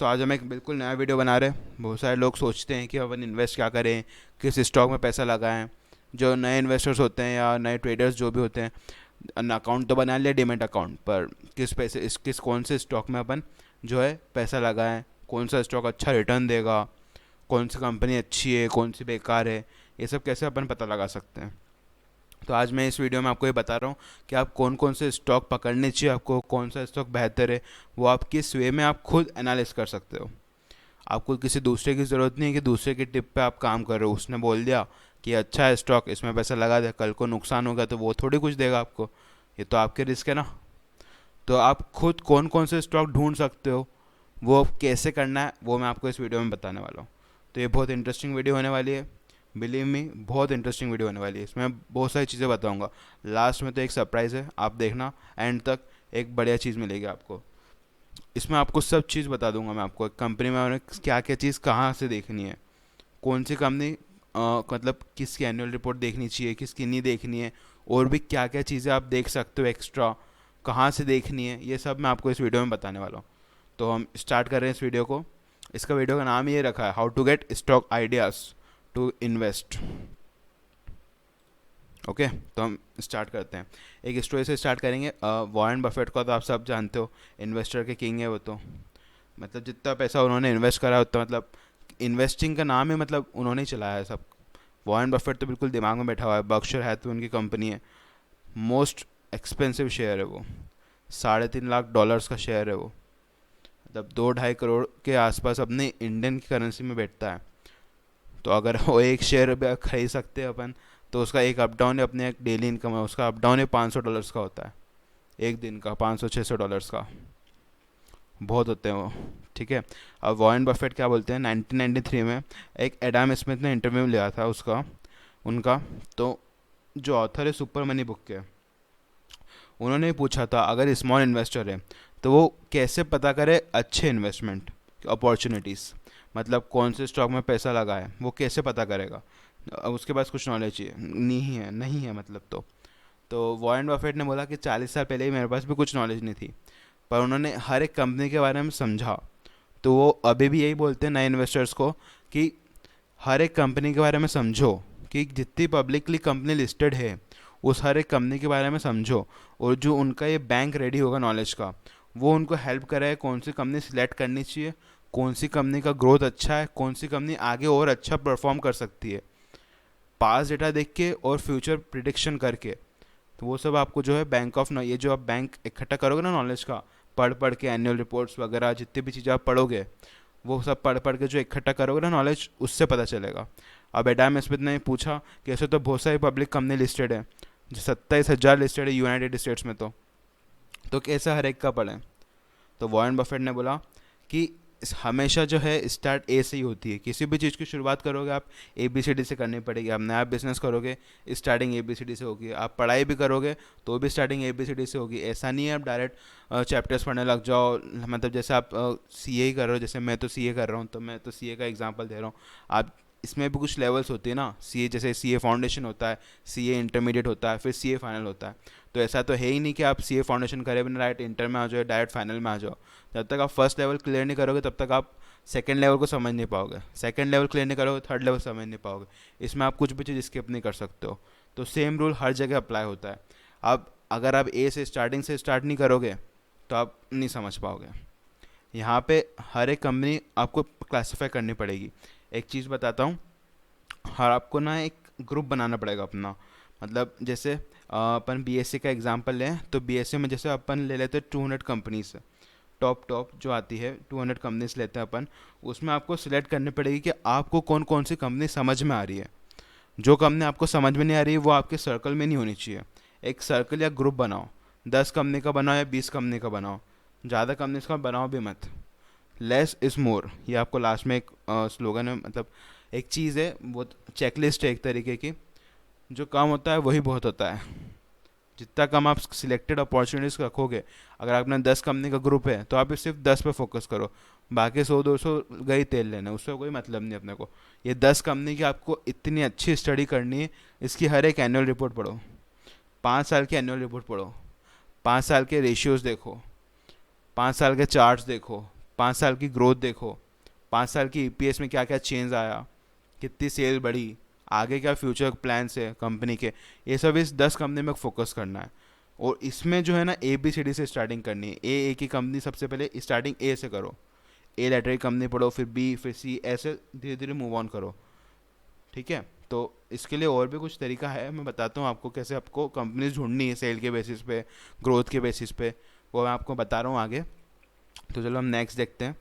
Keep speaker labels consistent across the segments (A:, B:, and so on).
A: दोस्तों, आज हम एक बिल्कुल नया वीडियो बना रहे हैं। बहुत सारे लोग सोचते हैं कि अपन इन्वेस्ट क्या करें, किस स्टॉक में पैसा लगाएं। जो नए इन्वेस्टर्स होते हैं या नए ट्रेडर्स जो भी होते हैं, अकाउंट तो बना लिया डीमैट अकाउंट पर, किस कौन से स्टॉक में अपन जो है पैसा लगाएं, कौन सा स्टॉक अच्छा रिटर्न देगा, कौन सी कंपनी अच्छी है, कौन सी बेकार है, ये सब कैसे अपन पता लगा सकते हैं। तो आज मैं इस वीडियो में आपको ये बता रहा हूँ कि आप कौन कौन से स्टॉक पकड़ने चाहिए, आपको कौन सा स्टॉक बेहतर है, वो आप किस वे में आप खुद एनालिस कर सकते हो। आपको किसी दूसरे की ज़रूरत नहीं है कि दूसरे की टिप पे आप काम कर रहे हो, उसने बोल दिया कि अच्छा है स्टॉक, इसमें पैसा लगा दे, कल को नुकसान होगा तो वो थोड़ी कुछ देगा आपको, ये तो आपके रिस्क है ना। तो आप खुद कौन कौन से स्टॉक ढूंढ सकते हो, वो कैसे करना है, वो मैं आपको इस वीडियो में बताने वाला हूँ। तो ये बहुत इंटरेस्टिंग वीडियो होने वाली है, बिलीव मी, बहुत इंटरेस्टिंग वीडियो होने वाली है। इसमें मैं बहुत सारी चीज़ें बताऊंगा, लास्ट में तो एक सरप्राइज़ है, आप देखना एंड तक, एक बढ़िया चीज़ मिलेगी आपको। इसमें आपको सब चीज़ बता दूंगा मैं आपको, कंपनी में हमें क्या क्या चीज़ कहाँ से देखनी है, कौन सी कंपनी मतलब किसकी एनुअल रिपोर्ट देखनी चाहिए, किसकी नहीं देखनी है, और भी क्या क्या चीज़ें आप देख सकते हो एक्स्ट्रा, कहाँ से देखनी है, ये सब मैं आपको इस वीडियो में बताने वाला हूँ। तो हम स्टार्ट कर रहे हैं इस वीडियो को। इसका वीडियो का नाम ये रखा है, how to get stock ideas to invest. Okay, तो हम स्टार्ट करते हैं। एक स्टोरी से स्टार्ट करेंगे। वॉरेन बफेट को तो आप सब जानते हो, इन्वेस्टर के किंग है वो तो। मतलब जितना पैसा उन्होंने इन्वेस्ट करा उतना, मतलब इन्वेस्टिंग का नाम है, मतलब उन्होंने ही चलाया है सब। वॉरेन बफेट तो बिल्कुल दिमाग में बैठा हुआ है। बर्कशायर हैथवे उनकी कंपनी है, मोस्ट एक्सपेंसिव शेयर है वो, $3.5 लाख का शेयर है वो। मतलब 2-2.5 करोड़ के आसपास अपने इंडियन की करेंसी में बैठता है। तो अगर वो एक शेयर भी खरीद सकते हैं अपन, तो उसका एक अप डाउन अपने एक डेली इनकम है, उसका अप डाउन है $500 का होता है, एक दिन का $500-600 का, बहुत होते हैं वो। ठीक है। अब वॉरेन बफेट क्या बोलते हैं, 1993 में एक एडम स्मिथ ने इंटरव्यू लिया था उसका, उनका। तो जो ऑथर है सुपर मनी बुक के, उन्होंने पूछा था अगर स्मॉल इन्वेस्टर है तो वो कैसे पता करे अच्छे इन्वेस्टमेंट अपॉर्चुनिटीज़, मतलब कौन से स्टॉक में पैसा लगा है वो कैसे पता करेगा। अब उसके पास कुछ नॉलेज चाहिए, नहीं है मतलब। तो वॉरेन बफेट ने बोला कि 40 साल पहले ही मेरे पास भी कुछ नॉलेज नहीं थी, पर उन्होंने हर एक कंपनी के बारे में समझा। तो वो अभी भी यही बोलते हैं नए इन्वेस्टर्स को कि हर एक कंपनी के बारे में समझो, कि जितनी पब्लिकली कंपनी लिस्टेड है उस हर एक कंपनी के बारे में समझो, और जो उनका ये बैंक रेडी होगा नॉलेज का, वो उनको हेल्प करे कौन सी कंपनी सिलेक्ट करनी चाहिए, कौन सी कंपनी का ग्रोथ अच्छा है, कौन सी कंपनी आगे और अच्छा परफॉर्म कर सकती है, पास डेटा देख के और फ्यूचर प्रिडिक्शन करके। तो वो सब आपको जो है बैंक ऑफ, ये जो आप बैंक इकट्ठा करोगे ना नॉलेज का, पढ़ पढ़ के एनुअल रिपोर्ट्स वगैरह जितनी भी चीज़ें आप पढ़ोगे, वो सब पढ़ पढ़ के जो इकट्ठा करोगे ना नॉलेज, उससे पता चलेगा। अब एडम स्मिथ ने पूछा कि ऐसे तो बहुत सारी पब्लिक कंपनी लिस्टेड है, जो 27,000 लिस्टेड है यूनाइटेड स्टेट्स में, तो कैसे हर एक का पढ़ें। तो वॉरेन बफेट ने बोला कि हमेशा जो है स्टार्ट ए से ही होती है, किसी भी चीज़ की शुरुआत करोगे आप ABCD से करनी पड़ेगी। आप नया बिजनेस करोगे, स्टार्टिंग ABCD से होगी। आप पढ़ाई भी करोगे तो भी स्टार्टिंग ABCD से होगी। ऐसा नहीं है आप डायरेक्ट चैप्टर्स पढ़ने लग जाओ। मतलब जैसे आप CA ही कर रहे हो, जैसे मैं तो CA कर रहा हूँ, तो मैं तो CA का एग्जांपल दे रहा हूँ। आप इसमें भी कुछ लेवल्स होती है ना, CA जैसे CA फाउंडेशन होता है, CA इंटरमीडिएट होता है, फिर CA फाइनल होता है। तो ऐसा तो है ही नहीं कि आप CA फाउंडेशन करे बिना डायरेक्ट इंटर में आ जाओ, डायरेक्ट फाइनल में आ जाओ। जब तक आप फर्स्ट लेवल क्लियर नहीं करोगे तब तक आप सेकंड लेवल को समझ नहीं पाओगे, सेकंड लेवल क्लियर नहीं करोगे थर्ड लेवल समझ नहीं पाओगे। इसमें आप कुछ भी चीज़ स्किप नहीं कर सकते हो। तो सेम रूल हर जगह अप्लाई होता है। अब अगर आप ए से स्टार्टिंग से स्टार्ट नहीं करोगे तो आप नहीं समझ पाओगे। यहाँ पे हर एक कंपनी आपको क्लासीफाई करनी पड़ेगी। एक चीज़ बताता हूँ, हर आपको ना एक ग्रुप बनाना पड़ेगा अपना। मतलब जैसे अपन BSc का एग्जांपल लें, तो BSc में जैसे अपन ले लेते हैं 200 कंपनीज, टॉप टॉप जो आती है 200 कंपनीज लेते हैं अपन। उसमें आपको सिलेक्ट करनी पड़ेगी कि आपको कौन कौन सी कंपनी समझ में आ रही है। जो कंपनी आपको समझ में नहीं आ रही है वो आपके सर्कल में नहीं होनी चाहिए। एक सर्कल या ग्रुप बनाओ, 10 कंपनी का बनाओ या 20 कंपनी का बनाओ, ज़्यादा कंपनीज का बनाओ भी मत। लेस इज़ मोर, ये आपको लास्ट में एक स्लोगन है, मतलब एक चीज़ है, वो चेकलिस्ट है एक तरीके की। जो कम होता है वही बहुत होता है। जितना कम आप सिलेक्टेड अपॉर्चुनिटीज़ रखोगे, अगर आपने 10 कंपनी का ग्रुप है तो आप सिर्फ 10 पे फोकस करो, बाकी 100-200 गई तेल लेना, उससे कोई मतलब नहीं अपने को। ये 10 कंपनी की आपको इतनी अच्छी स्टडी करनी है, इसकी हर एक एनुअल रिपोर्ट पढ़ो, 5 साल की एनुअल रिपोर्ट पढ़ो, 5 साल के रेशियोज़ देखो, 5 साल के चार्ट्स देखो, 5 साल की ग्रोथ देखो, 5 साल की ईपीएस में क्या क्या चेंज आया, कितनी सेल बढ़ी, आगे क्या फ्यूचर प्लान्स है कंपनी के, ये सब इस 10 कंपनी में फोकस करना है। और इसमें जो है ना ABCD से स्टार्टिंग करनी है। ए की कंपनी सबसे पहले स्टार्टिंग ए से करो, ए लेटर की कंपनी पढ़ो, फिर बी, फिर सी, ऐसे धीरे धीरे मूव ऑन करो। ठीक है, तो इसके लिए और भी कुछ तरीका है, मैं बताता हूँ आपको कैसे आपको कंपनीज ढूंढनी है सेल के बेसिस पे, ग्रोथ के बेसिस पे, वो मैं आपको बता रहा हूँ आगे। तो चलो हम नेक्स्ट देखते हैं।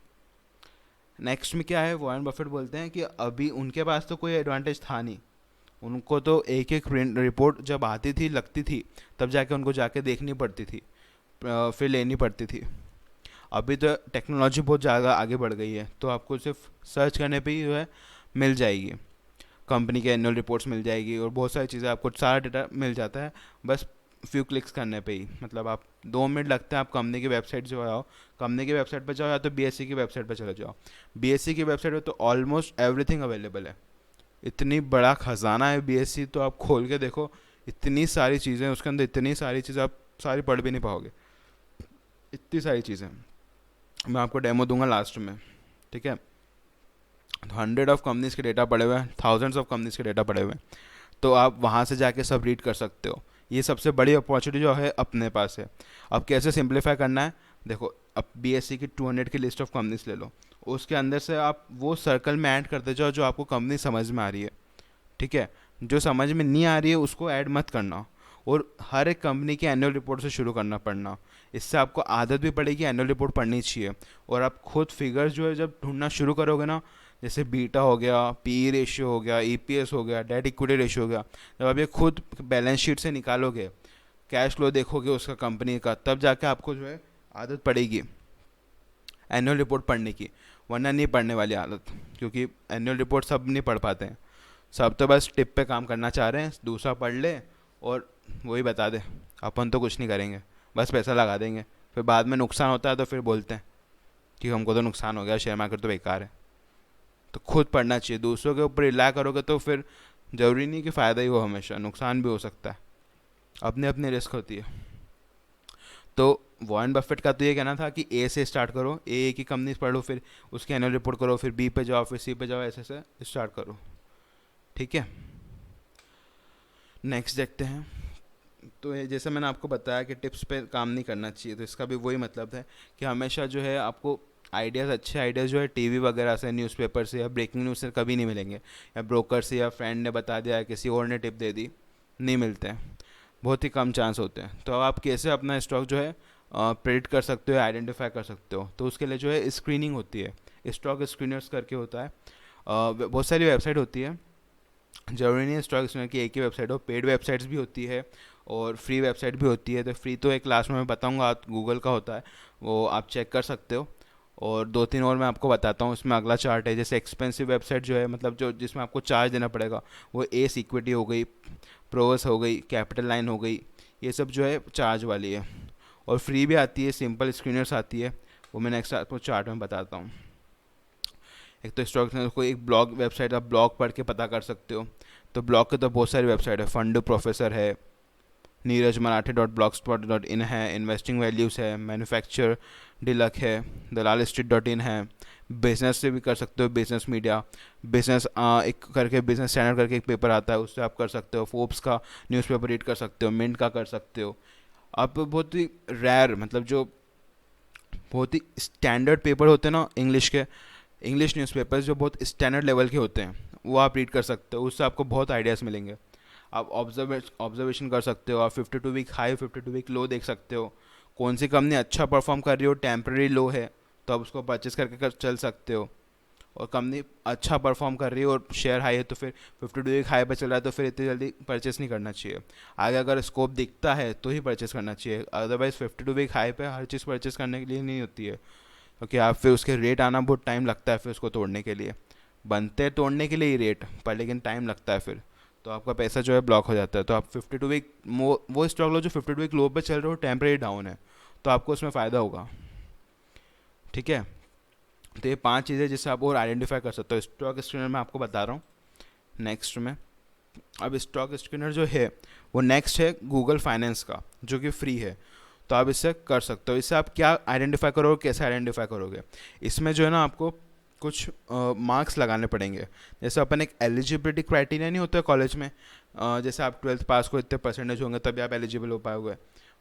A: नेक्स्ट में क्या है, वॉरेन बफेट बोलते हैं कि अभी उनके पास तो कोई एडवांटेज था नहीं, उनको तो एक एक रिपोर्ट जब आती थी लगती थी तब जाके उनको जाके देखनी पड़ती थी, फिर लेनी पड़ती थी। अभी तो टेक्नोलॉजी बहुत ज़्यादा आगे बढ़ गई है, तो आपको सिर्फ सर्च करने पे ही जो है मिल जाएगी, कंपनी के एनुअल रिपोर्ट्स मिल जाएगी और बहुत सारी चीज़ें, आपको सारा डेटा मिल जाता है बस फ्यू क्लिक्स करने पे ही। मतलब आप 2 मिनट लगते हैं, आप कंपनी की वेबसाइट जो आओ, कंपनी की वेबसाइट पर जाओ या तो बीएससी की वेबसाइट पर चले जाओ। बीएससी की वेबसाइट पर तो ऑलमोस्ट एवरीथिंग अवेलेबल है, इतनी बड़ा खजाना है बीएससी, तो आप खोल के देखो, इतनी सारी चीज़ें उसके अंदर, इतनी सारी चीज़ें आप सारी पढ़ भी नहीं पाओगे, इतनी सारी चीज़ें। मैं आपको डेमो दूंगा लास्ट में, ठीक है। तो 100 ऑफ कंपनीज के डेटा पड़े हुए हैं, थाउजेंड्स ऑफ कंपनीज के डेटा पड़े हुए हैं, तो आप वहाँ से जाके सब रीड कर सकते हो। ये सबसे बड़ी अपॉर्चुनिटी जो है अपने पास है। अब कैसे सिंप्लीफाई करना है, देखो अब बीएससी की 200 की लिस्ट ऑफ कंपनीज ले लो, उसके अंदर से आप वो सर्कल में ऐड करते जाओ जो आपको कंपनी समझ में आ रही है, ठीक है। जो समझ में नहीं आ रही है उसको ऐड मत करना, और हर एक कंपनी की एनुअल रिपोर्ट से शुरू करना पड़ना, इससे आपको आदत भी पड़ेगी, एनुअल रिपोर्ट पढ़नी चाहिए। और आप खुद फिगर्स जो है जब ढूंढना शुरू करोगे ना, जैसे बीटा हो गया, पी रेशियो हो गया, ईपीएस हो गया, डेट इक्विटी रेशियो हो गया, जब आप ये खुद बैलेंस शीट से निकालोगे, कैश फ्लो देखोगे उसका कंपनी का, तब जाके आपको जो है आदत पड़ेगी एनुअल रिपोर्ट पढ़ने की, वरना नहीं पढ़ने वाली आदत। क्योंकि एनुअल रिपोर्ट सब नहीं पढ़ पाते हैं, सब तो बस टिप पे काम करना चाह रहे हैं, दूसरा पढ़ ले और वही बता दे, अपन तो कुछ नहीं करेंगे, बस पैसा लगा देंगे, फिर बाद में नुकसान होता है तो फिर बोलते हैं कि हमको तो नुकसान हो गया, शेयर मार्केट तो बेकार है। तो खुद पढ़ना चाहिए, दूसरों के ऊपर रिलाई करोगे तो फिर ज़रूरी नहीं कि फ़ायदा ही हो, हमेशा नुकसान भी हो सकता है, अपने अपने रिस्क होती है। तो वॉरेन बफेट का तो ये कहना था कि ए से स्टार्ट करो, ए की कंपनी पढ़ लो, फिर उसकी एनुअल रिपोर्ट करो, फिर बी पे जाओ, फिर सी पे जाओ, ऐसे से स्टार्ट करो, ठीक है। नेक्स्ट देखते हैं। तो ये जैसे मैंने आपको बताया कि टिप्स पे काम नहीं करना चाहिए, तो इसका भी वही मतलब है कि हमेशा जो है आपको आइडियाज़, अच्छे आइडियाज़ जो है टीवी वगैरह से, न्यूज़पेपर से या ब्रेकिंग न्यूज़ से कभी नहीं मिलेंगे, या ब्रोकर से या फ्रेंड ने बता दिया, या किसी और ने टिप दे दी, नहीं मिलते हैं, बहुत ही कम चांस होते हैं। तो अब आप कैसे अपना स्टॉक जो है प्रेडिक्ट कर सकते हो, आइडेंटिफाई कर सकते हो, तो उसके लिए जो है स्क्रीनिंग होती है, स्टॉक स्क्रीनर्स करके होता है। बहुत सारी वेबसाइट होती है, ज़रूरी नहीं है स्टॉक एक्सचेंज की एक ही वेबसाइट हो, पेड वेबसाइट्स भी होती है और फ्री वेबसाइट भी होती है। तो फ्री तो एक लास्ट में मैं बताऊंगा, आप गूगल का होता है, वो आप चेक कर सकते हो। और 2-3 और मैं आपको बताता हूँ, इसमें अगला चार्ट है। जैसे एक्सपेंसिव वेबसाइट जो है, मतलब जो जिसमें आपको चार्ज देना पड़ेगा, वो एस इक्विटी हो गई, प्रोवस हो गई, कैपिटल लाइन हो गई, ये सब जो है चार्ज वाली है। और फ्री भी आती है, सिंपल स्क्रीनर्स आती है, वो मैं नेक्स्ट आपको चार्ट में बताता हूँ। एक तो स्टॉक को एक ब्लॉग वेबसाइट, आप ब्लॉग पढ़ के पता कर सकते हो। तो ब्लॉग के तो बहुत सारी वेबसाइट है, फंड प्रोफेसर है, नीरज मराठी .blogspot.in है, इन्वेस्टिंग वैल्यूज़ है, मैन्युफैक्चर डिलक है, दलाल स्ट्रीट.in है। बिजनेस से भी कर सकते हो, बिजनेस मीडिया, बिजनेस एक करके, बिजनेस चैनल करके एक पेपर आता है, उससे आप कर सकते हो। फोर्ब्स का न्यूज़पेपर रीड कर सकते हो, मिंट का कर सकते हो। आप बहुत ही रेयर, मतलब जो बहुत ही स्टैंडर्ड पेपर होते हैं ना इंग्लिश के, इंग्लिश न्यूज़पेपर्स जो बहुत स्टैंडर्ड लेवल के होते हैं, वो आप रीड कर सकते हो, उससे आपको बहुत आइडियाज़ मिलेंगे। आप ऑब्जर्वेशन कर सकते हो, आप 52 वीक हाई, 52 वीक लो देख सकते हो, कौन सी कंपनी अच्छा परफॉर्म कर रही हो, टेम्प्रेरी लो है तो आप उसको परचेस करके चल सकते हो। और कंपनी अच्छा परफॉर्म कर रही है और शेयर हाई है तो फिर 52 वीक हाई पर चल रहा है, तो फिर इतनी जल्दी परचेस नहीं करना चाहिए। आगे अगर स्कोप दिखता है तो ही परचेस करना चाहिए, अदरवाइज 52 वीक हाई पे हर चीज़ परचेस करने के लिए नहीं होती है, क्योंकि आप फिर उसके रेट आना बहुत टाइम लगता है, फिर उसको तोड़ने के लिए बनते हैं, तोड़ने के लिए ही रेट पर, लेकिन टाइम लगता है फिर, तो आपका पैसा जो है ब्लॉक हो जाता है। तो आप 52 वीक वो स्टॉक लो जो 52 वीक लो पे चल रहे हो, टेम्परेरी डाउन है, तो आपको उसमें फ़ायदा होगा, ठीक है। तो ये 5 चीज़ें जिससे आप और आइडेंटिफाई कर सकते हो। स्टॉक स्क्रीनर मैं आपको बता रहा हूँ नेक्स्ट में। अब स्टॉक स्क्रीनर जो है वो नेक्स्ट है गूगल फाइनेंस का, जो कि फ्री है। तो आप इससे कर सकते हो। इससे आप क्या आइडेंटिफाई करोगे, कैसे आइडेंटिफाई करोगे, इसमें जो है ना आपको कुछ मार्क्स लगाने पड़ेंगे। जैसे अपन एक एलिजिबिलिटी क्राइटेरिया नहीं होता है कॉलेज में, जैसे आप 12th पास को इतने परसेंटेज होंगे तभी आप एलिजिबल हो पाओगे,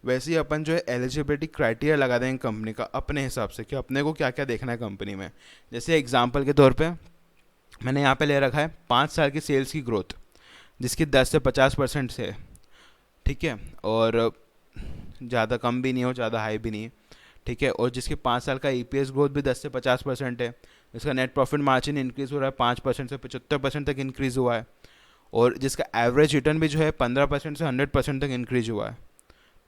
A: वैसे ही अपन जो है एलिजिबिलिटी क्राइटेरिया लगा देंगे कंपनी का अपने हिसाब से कि अपने को क्या क्या देखना है कंपनी में। जैसे एग्जांपल के तौर पे मैंने यहाँ पे ले रखा है 5 साल की सेल्स की ग्रोथ, जिसकी 10 से 50% से है, ठीक है, और ज़्यादा कम भी नहीं हो, ज़्यादा हाई भी नहीं है, ठीक है, और जिसकी 5 साल का ईपीएस ग्रोथ भी 10 से 50% है, इसका नेट प्रॉफिट मार्जिन इंक्रीज़ हो रहा है 5% से 75% तक इंक्रीज़ हुआ है, और जिसका एवरेज रिटर्न भी जो है 15% से 100% तक इंक्रीज हुआ है,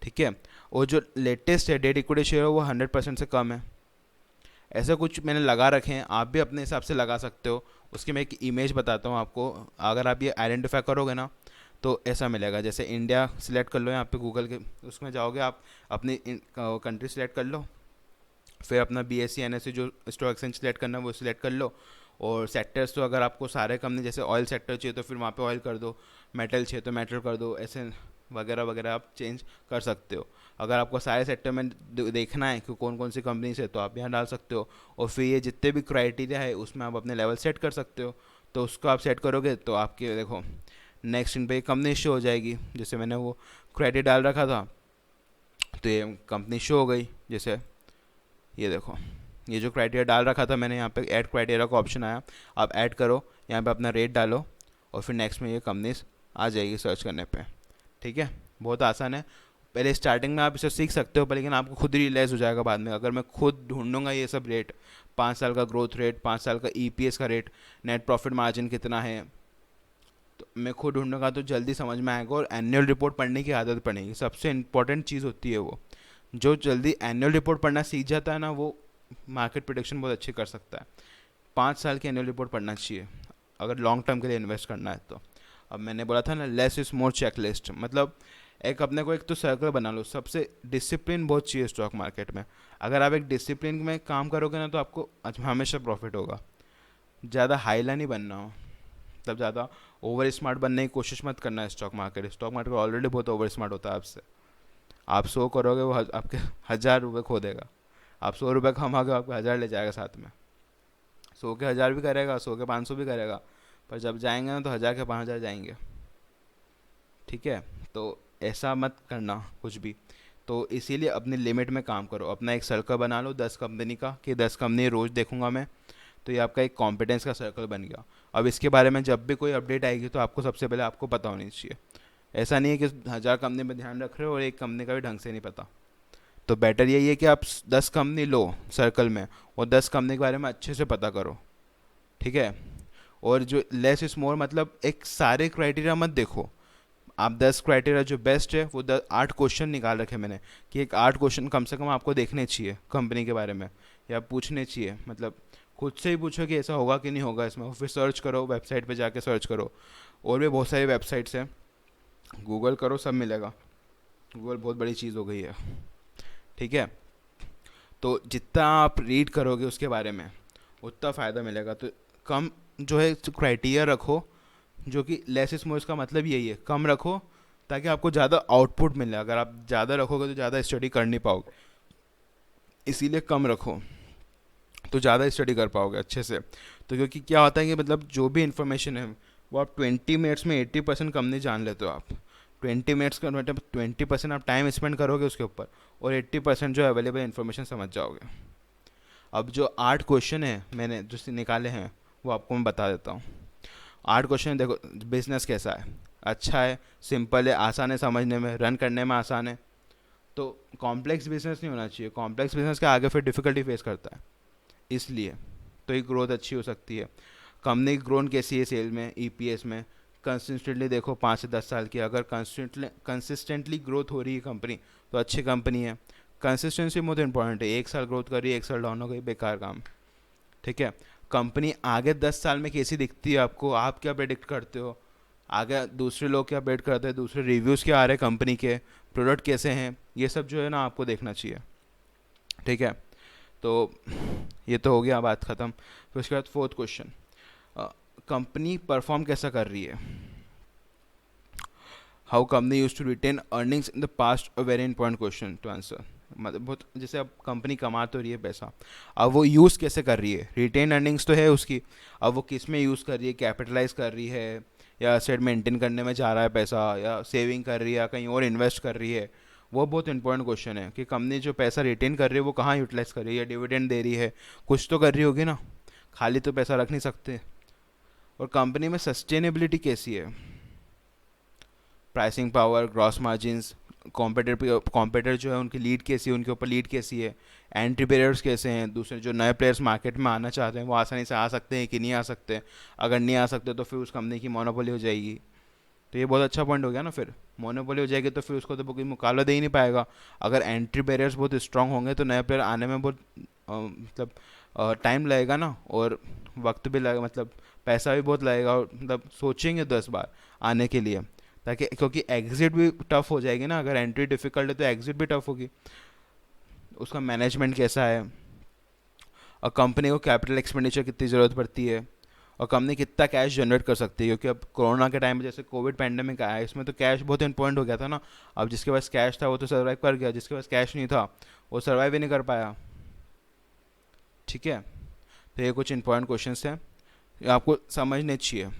A: ठीक है, और जो लेटेस्ट है डेट इक्विटी शेयर वो 100% से कम है। ऐसा कुछ मैंने लगा रखे हैं, आप भी अपने हिसाब से लगा सकते हो। उसकी मैं एक इमेज बताता हूँ आपको, अगर आप ये आइडेंटिफाई करोगे ना तो ऐसा मिलेगा। जैसे इंडिया सिलेक्ट कर लो, यहाँ पे गूगल के उसमें जाओगे आप, अपनी कंट्री सिलेक्ट कर लो, फिर अपना BSE NSE जो स्टॉक एक्सचेंज सेलेक्ट करना है वो सिलेक्ट कर लो, और सेक्टर्स तो अगर आपको सारे कंपनी, जैसे ऑयल सेक्टर चाहिए तो फिर वहाँ पे ऑयल कर दो, मेटल चाहिए तो मेटल कर दो, ऐसे वगैरह वगैरह आप चेंज कर सकते हो। अगर आपको सारे सेक्टर में देखना है कि कौन कौन सी कंपनी से, तो आप यहाँ डाल सकते हो, और फिर ये जितने भी क्राइटेरिया है उसमें आप अपने लेवल सेट कर सकते हो। तो उसको आप सेट करोगे तो आपके देखो नेक्स्ट इन पे कंपनी शो हो जाएगी। जैसे मैंने वो क्राइटेरिया डाल रखा था तो ये कंपनी शो हो गई। जैसे ये देखो, ये जो क्राइटेरिया डाल रखा था मैंने, यहाँ पे ऐड क्राइटेरिया का ऑप्शन आया, आप ऐड करो, यहाँ पे अपना रेट डालो, और फिर नेक्स्ट में ये कंपनीज आ जाएगी सर्च करने पे, ठीक है। बहुत आसान है, पहले स्टार्टिंग में आप इसे सीख सकते हो पर लेकिन आपको खुद रियलाइज़ हो जाएगा बाद में। अगर मैं खुद ढूंढूंगा ये सब रेट, 5 साल का ग्रोथ रेट, 5 साल का ईपीएस का रेट, नेट प्रॉफिट मार्जिन कितना है, तो मैं खुद ढूंढूंगा तो जल्दी समझ में आएगा। और एनुअल रिपोर्ट पढ़ने की आदत पड़ेगी, सबसे इंपॉर्टेंट चीज़ होती है वो। जो जल्दी एनुअल रिपोर्ट पढ़ना सीख जाता है ना, वो मार्केट प्रिडिक्शन बहुत अच्छी कर सकता है। 5 साल की एनुअल रिपोर्ट पढ़ना चाहिए अगर लॉन्ग टर्म के लिए इन्वेस्ट करना है तो। अब मैंने बोला था ना, लेस इज मोर चेकलिस्ट, मतलब एक अपने को एक तो सर्कल बना लो। सबसे डिसिप्लिन बहुत चाहिए स्टॉक मार्केट में। अगर आप एक डिसिप्लिन में काम करोगे ना तो आपको हमेशा प्रॉफिट होगा। ज़्यादा हाईला नहीं बनना हो, तब ज़्यादा ओवर स्मार्ट बनने की कोशिश मत करना है। स्टॉक मार्केट ऑलरेडी बहुत ओवर स्मार्ट होता है आपसे। आप 100 करोगे वो आपके 1000 रुपये खो देगा। आप 100 रुपये कमाओगे आपको 1000 ले जाएगा साथ में। 100 के 1000 भी करेगा, 100 के 500 भी करेगा, पर जब जाएंगे ना तो 1000 के 5000 जाएंगे, ठीक है। तो ऐसा मत करना कुछ भी। तो इसीलिए अपनी लिमिट में काम करो। अपना एक सर्कल बना लो 10 कंपनी का, कि 10 कंपनी रोज़ देखूंगा मैं, तो ये आपका एक कॉम्पिटेंस का सर्कल बन गया। अब इसके बारे में जब भी कोई अपडेट आएगी तो आपको सबसे पहले आपको पता होनी चाहिए। ऐसा नहीं है कि 1000 कंपनी में ध्यान रख रहे हो और एक कंपनी का भी ढंग से नहीं पता। तो बेटर यही है कि आप 10 कंपनी लो सर्कल में, और 10 कंपनी के बारे में अच्छे से पता करो, ठीक है। और जो लेस इज मोर, मतलब एक सारे क्राइटेरिया मत देखो। आप 10 क्राइटेरिया जो बेस्ट है वो 8 क्वेश्चन निकाल रखे मैंने, कि एक 8 क्वेश्चन कम से कम आपको देखने चाहिए कंपनी के बारे में, या पूछने चाहिए। मतलब खुद से ही पूछो कि ऐसा होगा कि नहीं होगा इसमें, फिर सर्च करो, वेबसाइट पे जाके सर्च करो। और भी बहुत सारी वेबसाइट्स हैं, गूगल करो, सब मिलेगा। गूगल बहुत बड़ी चीज़ हो गई है, ठीक है। तो जितना आप रीड करोगे उसके बारे में उतना फ़ायदा मिलेगा। तो कम जो है क्राइटेरिया रखो, जो कि लेस इज मोर, इसका मतलब यही है कम रखो ताकि आपको ज़्यादा आउटपुट मिले। अगर आप ज़्यादा रखोगे तो ज़्यादा स्टडी कर नहीं पाओगे, इसीलिए कम रखो तो ज़्यादा स्टडी कर पाओगे अच्छे से। तो क्योंकि क्या होता है कि मतलब जो भी इन्फॉर्मेशन है वो आप 20 मिनट्स में 80% कम नहीं जान लेते हो आप। 20 मिनट्स का मतलब 20% आप टाइम स्पेंड करोगे उसके ऊपर, और 80% जो अवेलेबल इन्फॉर्मेशन समझ जाओगे। अब जो 8 क्वेश्चन है मैंने जो निकाले हैं वो आपको मैं बता देता हूँ। 8 क्वेश्चन देखो। बिजनेस कैसा है, अच्छा है, सिंपल है, आसान है समझने में, रन करने में आसान है। तो कॉम्प्लेक्स बिजनेस नहीं होना चाहिए। कॉम्प्लेक्स बिजनेस के आगे फिर डिफ़िकल्टी फेस करता है, इसलिए तो ये ग्रोथ अच्छी हो सकती है। कंपनी की ग्रोथ कैसी है सेल में, ईपीएस में, कंसिस्टेंटली देखो 5 से 10 साल की। अगर कंसिस्टेंटली ग्रोथ हो रही है कंपनी तो अच्छी कंपनी है। कंसिस्टेंसी बहुत इंपॉर्टेंट है। 1 साल ग्रोथ कर रही है, 1 साल डाउन हो गई, बेकार काम, ठीक है। कंपनी आगे 10 साल में कैसी दिखती है आपको, आप क्या प्रेडिक्ट करते हो, आगे दूसरे लोग क्या प्रेडिक्ट करते हैं, दूसरे रिव्यूज़ क्या आ रहे हैं कंपनी के, प्रोडक्ट कैसे हैं, ये सब जो है ना आपको देखना चाहिए, ठीक है। तो ये तो हो गया, बात ख़त्म। फिर उसके बाद 4th क्वेश्चन, कंपनी परफॉर्म कैसा कर रही है। How company use to retain earnings in the past, a very important question to answer. मतलब बहुत, जैसे अब कंपनी कमा तो रही है पैसा, अब वो यूज़ कैसे कर रही है, रिटेन अर्निंग्स तो है उसकी, अब वो किस में यूज़ कर रही है, कैपिटलाइज कर रही है या एसेट मेंटेन करने में जा रहा है पैसा, या सेविंग कर रही है या कहीं और इन्वेस्ट कर रही है। वो बहुत इंपॉर्टेंट क्वेश्चन है कि कंपनी जो पैसा रिटेन कर रही है वो कहाँ यूटिलाइज कर रही है, डिविडेंड दे रही है, कुछ तो कर रही होगी ना, खाली तो पैसा रख नहीं सकते। और कंपनी में सस्टेनेबिलिटी कैसी है, pricing power, gross margins, competitor जो है उनकी लीड कैसी है, उनके ऊपर लीड कैसी है, एंट्री बैरियर्स कैसे हैं, दूसरे जो नए प्लेयर्स मार्केट में आना चाहते हैं वो आसानी से आ सकते हैं कि नहीं आ सकते, अगर नहीं आ सकते तो फिर उस कंपनी की मोनोपोली हो जाएगी। तो ये बहुत अच्छा पॉइंट हो गया ना, फिर मोनोपोली हो जाएगी तो फिर उसको तो कोई मुकाबला दे ही नहीं पाएगा। अगर एंट्री बैरियर्स बहुत स्ट्रांग होंगे तो नए प्लेयर आने में बहुत मतलब टाइम लगेगा ना, और वक्त भी लगेगा, मतलब पैसा भी बहुत लगेगा, और मतलब सोचेंगे 10 बार आने के लिए, ताकि क्योंकि एग्जिट भी टफ हो जाएगी ना, अगर एंट्री डिफिकल्ट है तो एग्जिट भी टफ होगी। उसका मैनेजमेंट कैसा है, और कंपनी को कैपिटल एक्सपेंडिचर कितनी ज़रूरत पड़ती है, और कंपनी कितना कैश जनरेट कर सकती है, क्योंकि अब कोरोना के टाइम में जैसे कोविड पैंडेमिक आया, इसमें तो कैश बहुत इंपॉर्टेंट हो गया था ना। अब जिसके पास कैश था वो तो सर्वाइव कर गया, जिसके पास कैश नहीं था वो सर्वाइव ही नहीं कर पाया। ठीक है, तो ये कुछ इंपॉर्टेंट क्वेश्चन हैं, ये आपको समझने चाहिए।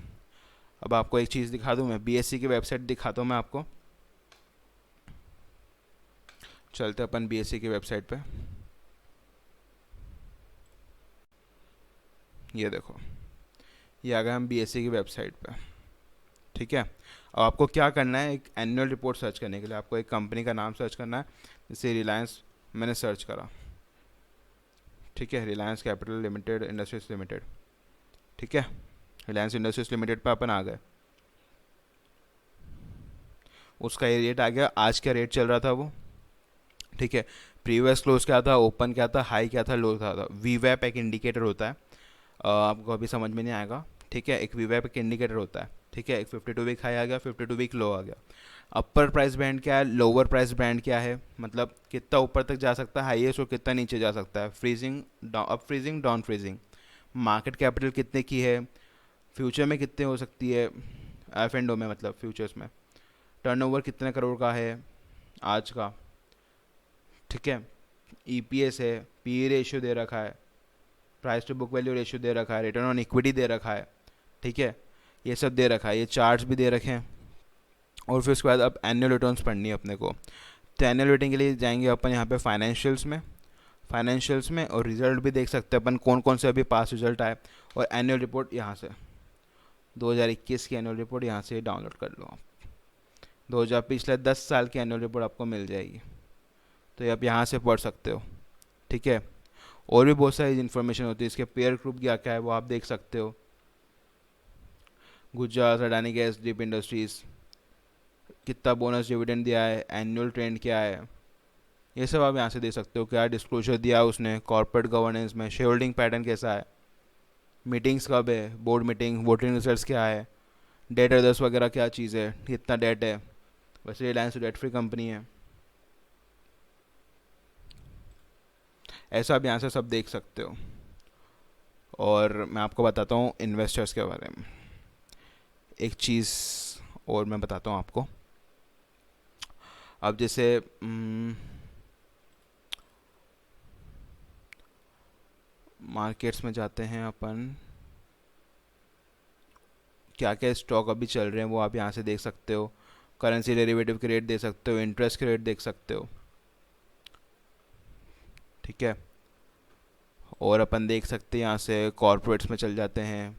A: अब आपको एक चीज़ दिखा दूँ, मैं बीएससी की वेबसाइट दिखाता हूँ मैं आपको। चलते अपन बीएससी की वेबसाइट पे, ये देखो, ये आ गए हम बीएससी की वेबसाइट पे। ठीक है, अब आपको क्या करना है, एक एनुअल रिपोर्ट सर्च करने के लिए आपको एक कंपनी का नाम सर्च करना है, जैसे रिलायंस मैंने सर्च करा। ठीक है, Reliance capital limited industries limited. ठीक है, रिलायंस इंडस्ट्रीज लिमिटेड पे अपन आ गए, उसका ये रेट आ गया, आज क्या रेट चल रहा था वो। ठीक है, प्रीवियस क्लोज क्या था, ओपन क्या था, हाई क्या था, लो क्या था। वीवैप एक इंडिकेटर होता है, आपको अभी समझ में नहीं आएगा। ठीक है, एक वीवैप एक इंडिकेटर होता है। ठीक है, एक 52 वीक हाई आ गया, 52 वीक लो आ गया। अपर प्राइस बैंड क्या है, लोअर प्राइस बैंड क्या है, मतलब कितना ऊपर तक जा सकता है हाईएस्ट और कितना नीचे जा सकता है, freezing, up freezing, down freezing. Market capital कितने की है, फ्यूचर में कितने हो सकती है, एफ एंड ओ में, मतलब फ्यूचर्स में टर्नओवर कितने करोड़ का है आज का। ठीक है, ईपीएस है, पी रेशियो दे रखा है, price to book value ratio दे रखा है, रिटर्न ऑन इक्विटी दे रखा है। ठीक है, ये सब दे रखा है, ये चार्ट्स भी दे रखे हैं। और फिर उसके बाद अब एनुअल रिटर्न्स पढ़नी है अपने को, तो एनुअल रेटिंग के लिए जाएंगे अपन यहाँ पे फाइनेंशियल्स में, फाइनेंशियल्स में, और रिजल्ट भी देख सकते हैं अपन कौन कौन से अभी पास रिजल्ट आए, और एनुअल रिपोर्ट यहाँ से 2021 की एनुअल रिपोर्ट यहाँ से डाउनलोड कर लो आप, 2000 पिछले 10 साल की एनुअल रिपोर्ट आपको मिल जाएगी, तो ये आप यहाँ से पढ़ सकते हो। ठीक है, और भी बहुत सारी इन्फॉर्मेशन होती है, इसके पेयर ग्रुप क्या क्या है वो आप देख सकते हो, Gujarat Adani gas, deep industries, कितना बोनस डिविडेंड दिया है, एनुअल ट्रेंड क्या है, ये सब आप यहाँ से देख सकते हो। क्या डिस्क्लोजर दिया है उसने कॉर्पोरेट गवर्नेंस में, शेयर होल्डिंग पैटर्न कैसा है, मीटिंग्स कब है, बोर्ड मीटिंग, वोटिंग रिजल्ट्स क्या है, डेट अदर्स वगैरह क्या चीज़ है, कितना डेट है। वैसे रिलायंस डेट फ्री कंपनी है, ऐसा आप यहाँ से सब देख सकते हो। और मैं आपको बताता हूँ इन्वेस्टर्स के बारे में एक चीज़, और मैं बताता हूँ आपको। अब जैसे मार्केट्स में जाते हैं अपन, क्या क्या स्टॉक अभी चल रहे हैं वो आप यहाँ से देख सकते हो, करेंसी डेरिवेटिव के रेट देख सकते हो, इंटरेस्ट के रेट देख सकते हो। ठीक है, और अपन देख सकते हैं यहाँ से कॉर्पोरेट्स में चल जाते हैं।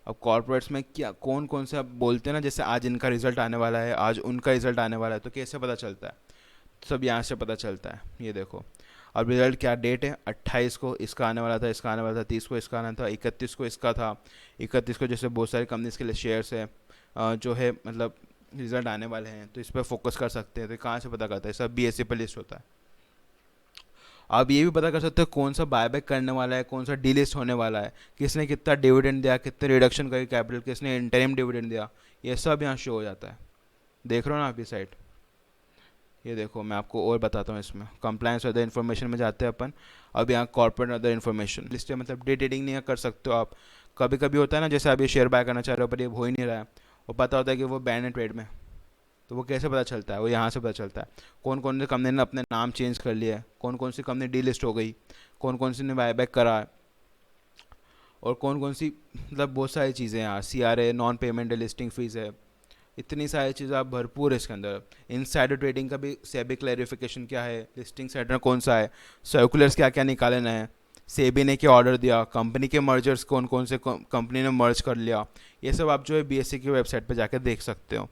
A: अब कॉर्पोरेट्स में क्या कौन कौन से, अब बोलते हैं ना जैसे आज इनका रिजल्ट आने वाला है, आज उनका रिजल्ट आने वाला है, तो कैसे पता चलता है, सब यहाँ से पता चलता है। ये देखो, अब रिजल्ट क्या डेट है, 28 को इसका आने वाला था, इसका आने वाला था, 30 को इसका आना था, 31 को इसका था, 31 को जैसे बहुत सारी कंपनीज के लिए शेयर्स है जो है, मतलब रिजल्ट आने वाले हैं, तो इस पर फोकस कर सकते हैं। तो कहाँ से पता करता है, सब बीएससी पर लिस्ट होता है। आप ये भी पता कर सकते हो कौन सा बायबैक करने वाला है, कौन सा डीलिस्ट होने वाला है, किसने कितना डिविडेंड दिया, कितने रिडक्शन करी कैपिटल, किसने इंटरिम डिविडेंड दिया, ये सब यहाँ शो हो जाता है। देख रहे हो ना आप ये साइट, ये देखो मैं आपको और बताता हूँ, इसमें कंप्लायंस अदर इन्फॉर्मेशन में जाते हैं अपन। अब यहाँ कॉर्पोरेट अदर इन्फॉर्मेशन लिस्ट है, मतलब डे ट्रेडिंग नहीं कर सकते हो आप। कभी कभी होता है ना, जैसे आप ये शेयर बाय करना चाह रहे हो पर ये हो ही नहीं रहा है, वो पता होता है कि वो बैन है ट्रेड में, तो वो कैसे पता चलता है? वो यहाँ से पता चलता है। कौन कौन सी कंपनी ने अपने नाम चेंज कर लिया है, कौन कौन सी कंपनी डीलिस्ट हो गई, कौन कौन सी ने बायबैक करा है, और कौन कौन सी, मतलब बहुत सारी चीज़ें हैं यार। CRA, non payment listing fees है, इतनी सारी चीज़ें आप भरपूर है इसके अंदर। इनसाइडर ट्रेडिंग का भी सेबी क्लैरिफिकेशन क्या है, लिस्टिंग सेटल कौन सा है, सर्कुलर्स क्या क्या निकाले नए हैं, सेबी ने क्या ऑर्डर दिया, कंपनी के मर्जर्स कौन कौन से कंपनी ने मर्ज कर लिया, ये सब आप जो है BSE की वेबसाइट पर जाकर देख सकते हो।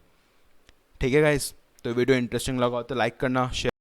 A: ठीक है गाइस, तो वीडियो इंटरेस्टिंग लगा हो तो लाइक करना, शेयर